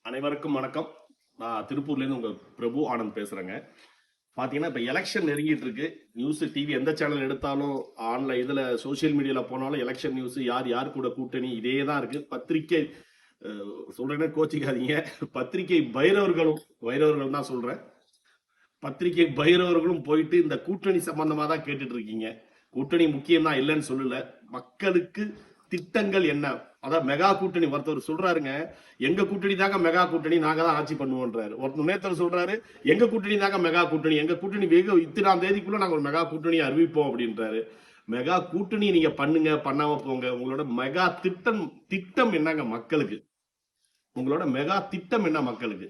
அனைவருக்கும் வணக்கம். நான் திருப்பூர்லேருந்து உங்கள் பிரபு ஆனந்த் பேசுகிறேங்க. பார்த்தீங்கன்னா இப்போ எலெக்ஷன் நெருங்கிட்டு இருக்கு. நியூஸ் டிவி எந்த சேனல் எடுத்தாலும் ஆன்லைன் இதில் சோசியல் மீடியாவில் போனாலும் எலெக்ஷன் நியூஸ் யார் யார் கூட கூட்டணி இதே தான் இருக்குது. பத்திரிக்கை சொல்கிறேன்னா கோச்சிக்காதீங்க, பத்திரிகை வைரவர்கள் தான் சொல்கிறேன். பத்திரிகை பைரவர்களும் போயிட்டு இந்த கூட்டணி சம்பந்தமாக தான் கேட்டுட்டு இருக்கீங்க. கூட்டணி முக்கியம் தான், இல்லைன்னு சொல்லல. மக்களுக்கு திட்டங்கள் என்ன, அதான் மெகா கூட்டணி. ஒருத்தர் சொல்றாருங்க, எங்க கூட்டணி தாங்க மெகா கூட்டணி, நாங்க தான் ஆட்சி பண்ணுவோன்றாரு. ஒருத்தர் நேத்தர் சொல்றாரு, எங்க கூட்டணி தாங்க மெகா கூட்டணி, எங்க கூட்டணி வெகு இத்தனாம் தேதிக்குள்ள நாங்க ஒரு மெகா கூட்டணி அறிவிப்போம் அப்படின்றாரு. மெகா கூட்டணி நீங்க பண்ணுங்க, பண்ணாம போங்க. உங்களோட மெகா திட்டம் என்னங்க மக்களுக்கு? உங்களோட மெகா திட்டம் என்ன மக்களுக்கு?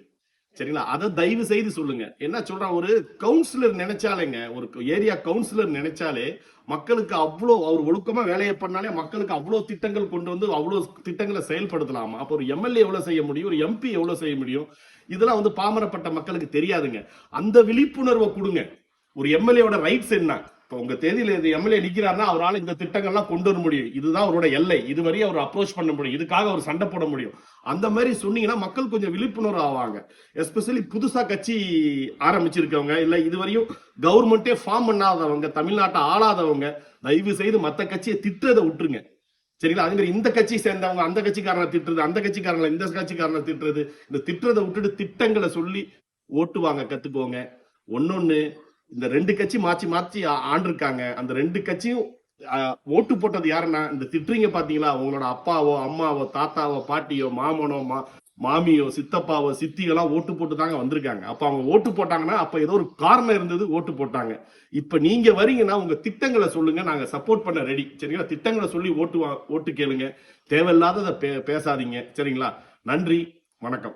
சரிங்களா? அதை தயவு செய்து சொல்லுங்க. என்ன சொல்றான், ஒரு கவுன்சிலர் நினைச்சாலேங்க, ஒரு ஏரியா கவுன்சிலர் நினைச்சாலே மக்களுக்கு அவ்வளோ, அவர் ஒழுக்கமா வேலையை பண்ணாலே மக்களுக்கு அவ்வளோ திட்டங்கள் கொண்டு வந்து அவ்வளோ திட்டங்களை செயல்படுத்தலாமா? அப்போ ஒரு எம்எல்ஏ எவ்வளவு செய்ய முடியும், ஒரு எம்பி எவ்வளவு செய்ய முடியும்? இதெல்லாம் வந்து பாமரப்பட்ட மக்களுக்கு தெரியாதுங்க. அந்த விழிப்புணர்வை கொடுங்க. ஒரு எம்எல்ஏவோட ரைட்ஸ் என்ன? இப்போ உங்க தேதியில எம்எல்ஏ நிக்கிறாருன்னா அவரால் இந்த திட்டங்கள்லாம் கொண்டு வர முடியும், இதுதான் அவரோட எல்லை, இதுவரை அவர் அப்ரோச் பண்ண முடியும், இதுக்காக அவர் சண்டை போட முடியும். அந்த மாதிரி சொன்னீங்கன்னா மக்கள் கொஞ்சம் விழிப்புணர்வு ஆவாங்க. எஸ்பெஷலி புதுசா கட்சி ஆரம்பிச்சிருக்கவங்க, இல்ல இதுவரையும் கவர்மெண்டே ஃபார்ம் பண்ணாதவங்க, தமிழ்நாட்டை ஆளாதவங்க, தயவு செய்து மத்த கட்சியை திட்டுறதை விட்டுருங்க. சரிங்களா? அதே மாதிரி இந்த கட்சி சேர்ந்தவங்க அந்த கட்சிக்காரனை திட்டுறது, அந்த கட்சிக்காரங்களை இந்த கட்சிக்காரனை திட்டுறது, இந்த திட்டுறதை விட்டுட்டு திட்டங்களை சொல்லி ஓட்டுவாங்க கத்துக்கோங்க. ஒன்னொன்னு, இந்த ரெண்டு கட்சி மாற்றி ஆண்டிருக்காங்க. அந்த ரெண்டு கட்சியும் ஓட்டு போட்டது யாருன்னா, இந்த திட்டுறீங்க பாத்தீங்களா, உங்களோட அப்பாவோ அம்மாவோ தாத்தாவோ பாட்டியோ மாமனோ மாமியோ சித்தப்பாவோ சித்தியெல்லாம் ஓட்டு போட்டு தாங்க வந்திருக்காங்க. அப்ப அவங்க ஓட்டு போட்டாங்கன்னா அப்ப ஏதோ ஒரு காரணம் இருந்தது, ஓட்டு போட்டாங்க. இப்ப நீங்க வரீங்கன்னா உங்க திட்டங்களை சொல்லுங்க, நாங்க சப்போர்ட் பண்ண ரெடி. சரிங்களா? திட்டங்களை சொல்லி ஓட்டு கேளுங்க, தேவையில்லாததை பேசாதீங்க. சரிங்களா? நன்றி, வணக்கம்.